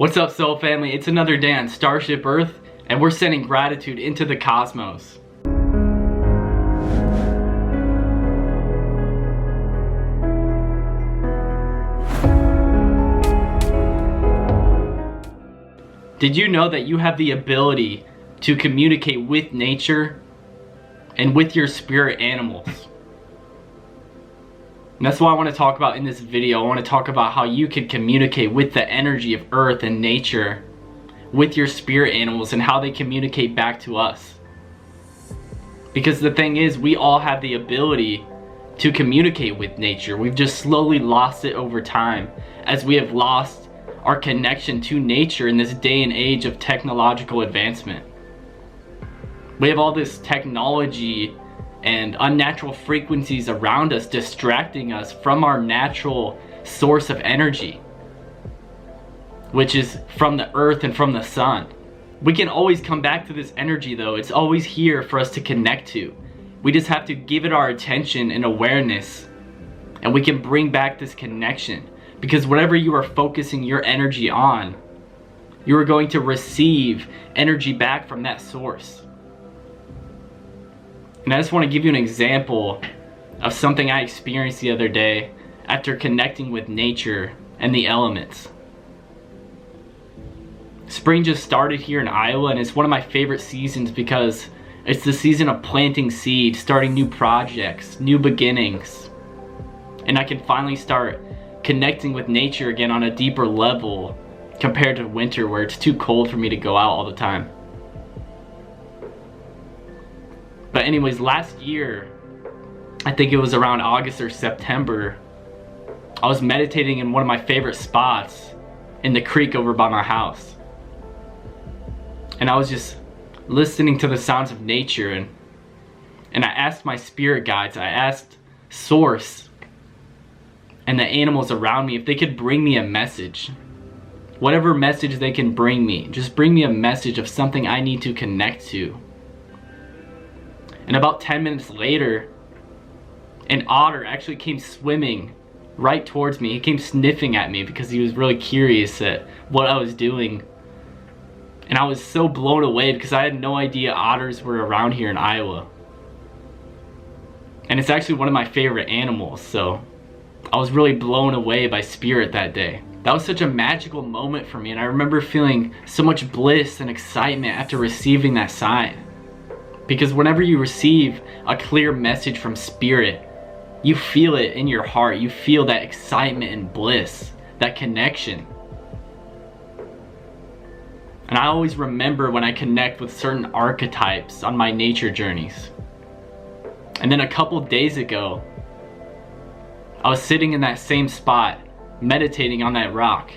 What's up, Soul Family? It's another day on Starship Earth, and we're sending gratitude into the cosmos. Did you know that you have the ability to communicate with nature and with your spirit animals? And that's what I want to talk about in this video. I want to talk about how you can communicate with the energy of Earth and nature, with your spirit animals, and how they communicate back to us. Because the thing is, we all have the ability to communicate with nature. We've just slowly lost it over time, as we have lost our connection to nature in this day and age of technological advancement. We have all this technology and unnatural frequencies around us distracting us from our natural source of energy, which is from the earth and from the sun. We can always come back to this energy though. It's always here for us to connect to. We just have to give it our attention and awareness, and we can bring back this connection. Because whatever you are focusing your energy on, you are going to receive energy back from that source. And I just want to give you an example of something I experienced the other day after connecting with nature and the elements. Spring just started here in Iowa, and it's one of my favorite seasons because it's the season of planting seeds, starting new projects, new beginnings. And I can finally start connecting with nature again on a deeper level compared to winter, where it's too cold for me to go out all the time. But anyways, last year, I think it was around August or September, I was meditating in one of my favorite spots in the creek over by my house. And I was just listening to the sounds of nature, and I asked my spirit guides, I asked Source and the animals around me if they could bring me a message. Whatever message they can bring me, just bring me a message of something I need to connect to. And about 10 minutes later, an otter actually came swimming right towards me. He came sniffing at me because he was really curious at what I was doing. And I was so blown away because I had no idea otters were around here in Iowa. And it's actually one of my favorite animals, so I was really blown away by spirit that day. That was such a magical moment for me, and I remember feeling so much bliss and excitement after receiving that sign. Because whenever you receive a clear message from spirit, you feel it in your heart. You feel that excitement and bliss, that connection. And I always remember when I connect with certain archetypes on my nature journeys. And then a couple days ago, I was sitting in that same spot, meditating on that rock.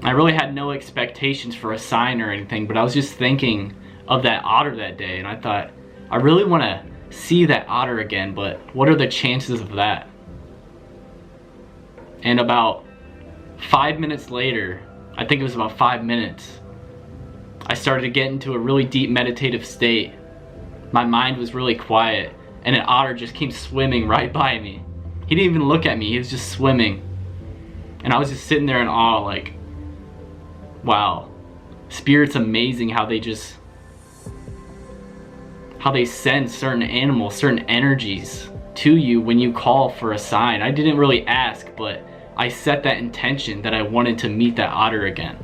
I really had no expectations for a sign or anything, but I was just thinking of that otter that day, and I thought, I really want to see that otter again, but what are the chances of that? And about 5 minutes later, I think it was about 5 minutes, I started to get into a really deep meditative state. My mind was really quiet, and an otter just came swimming right by me. He didn't even look at me, he was just swimming. And I was just sitting there in awe, like, wow, Spirit's amazing how they send certain animals, certain energies to you when you call for a sign. I didn't really ask, but I set that intention that I wanted to meet that otter again.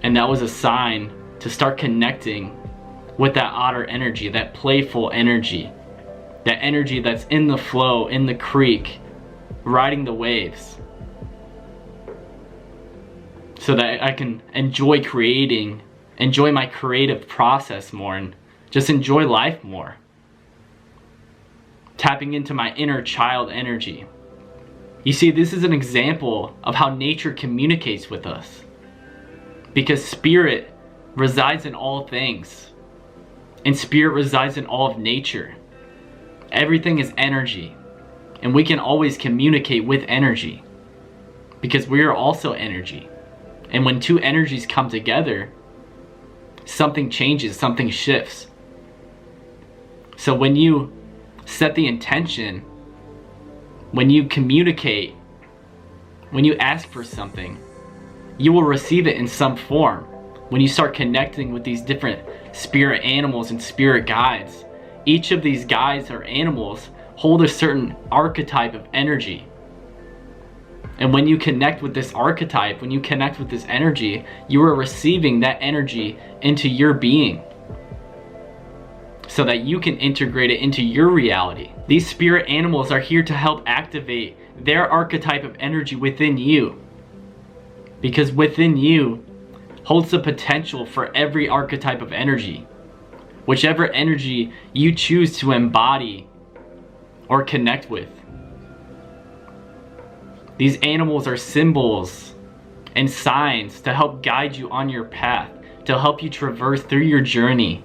And that was a sign to start connecting with that otter energy, that playful energy, that energy that's in the flow, in the creek, riding the waves. So that I can enjoy creating, enjoy my creative process more, and just enjoy life more. Tapping into my inner child energy. You see, this is an example of how nature communicates with us. Because spirit resides in all things. And spirit resides in all of nature. Everything is energy. And we can always communicate with energy. Because we are also energy. And when two energies come together, something changes, something shifts. So when you set the intention, when you communicate When you ask for something, you will receive it in some form. When you start connecting with these different spirit animals and spirit guides, each of these guides or animals hold a certain archetype of energy. And when you connect with this archetype, when you connect with this energy, you are receiving that energy into your being so that you can integrate it into your reality. These spirit animals are here to help activate their archetype of energy within you, because within you holds the potential for every archetype of energy. Whichever energy you choose to embody or connect with. These animals are symbols and signs to help guide you on your path, to help you traverse through your journey.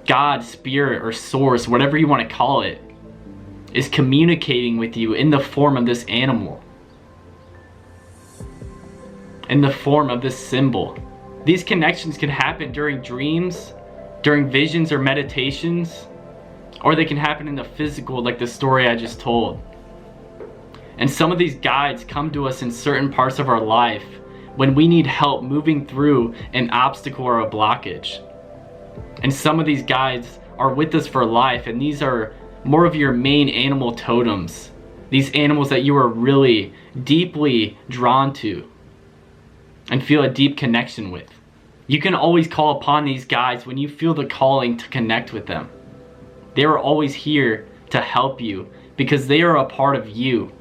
God, spirit, or source, whatever you want to call it, is communicating with you in the form of this animal, in the form of this symbol. These connections can happen during dreams, during visions or meditations, or they can happen in the physical, like the story I just told. And some of these guides come to us in certain parts of our life when we need help moving through an obstacle or a blockage. And some of these guides are with us for life, and these are more of your main animal totems. These animals that you are really deeply drawn to and feel a deep connection with. You can always call upon these guides when you feel the calling to connect with them. They are always here to help you because they are a part of you.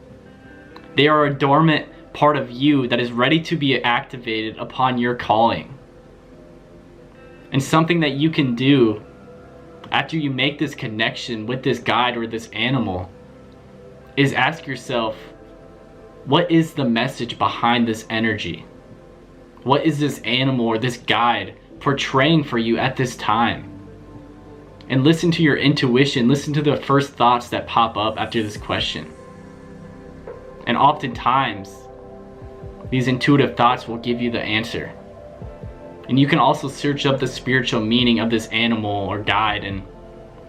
They are a dormant part of you that is ready to be activated upon your calling. And something that you can do after you make this connection with this guide or this animal is ask yourself, what is the message behind this energy? What is this animal or this guide portraying for you at this time? And listen to your intuition, listen to the first thoughts that pop up after this question. And oftentimes, these intuitive thoughts will give you the answer. And you can also search up the spiritual meaning of this animal or guide and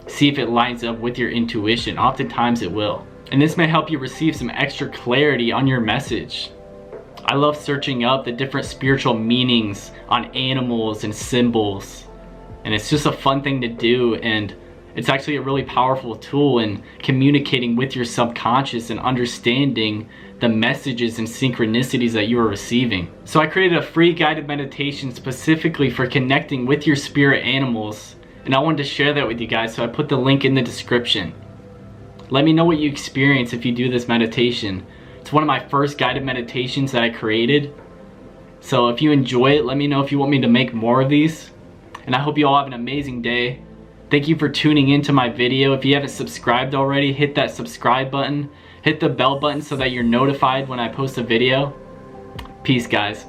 see if it lines up with your intuition. Oftentimes it will. And this may help you receive some extra clarity on your message. I love searching up the different spiritual meanings on animals and symbols. And it's just a fun thing to do, and it's actually a really powerful tool in communicating with your subconscious and understanding the messages and synchronicities that you are receiving. So I created a free guided meditation specifically for connecting with your spirit animals, and I wanted to share that with you guys, so I put the link in the description. Let me know what you experience if you do this meditation. It's one of my first guided meditations that I created. So if you enjoy it, let me know if you want me to make more of these. And I hope you all have an amazing day. Thank you for tuning into my video. If you haven't subscribed already, hit that subscribe button. Hit the bell button so that you're notified when I post a video. Peace, guys.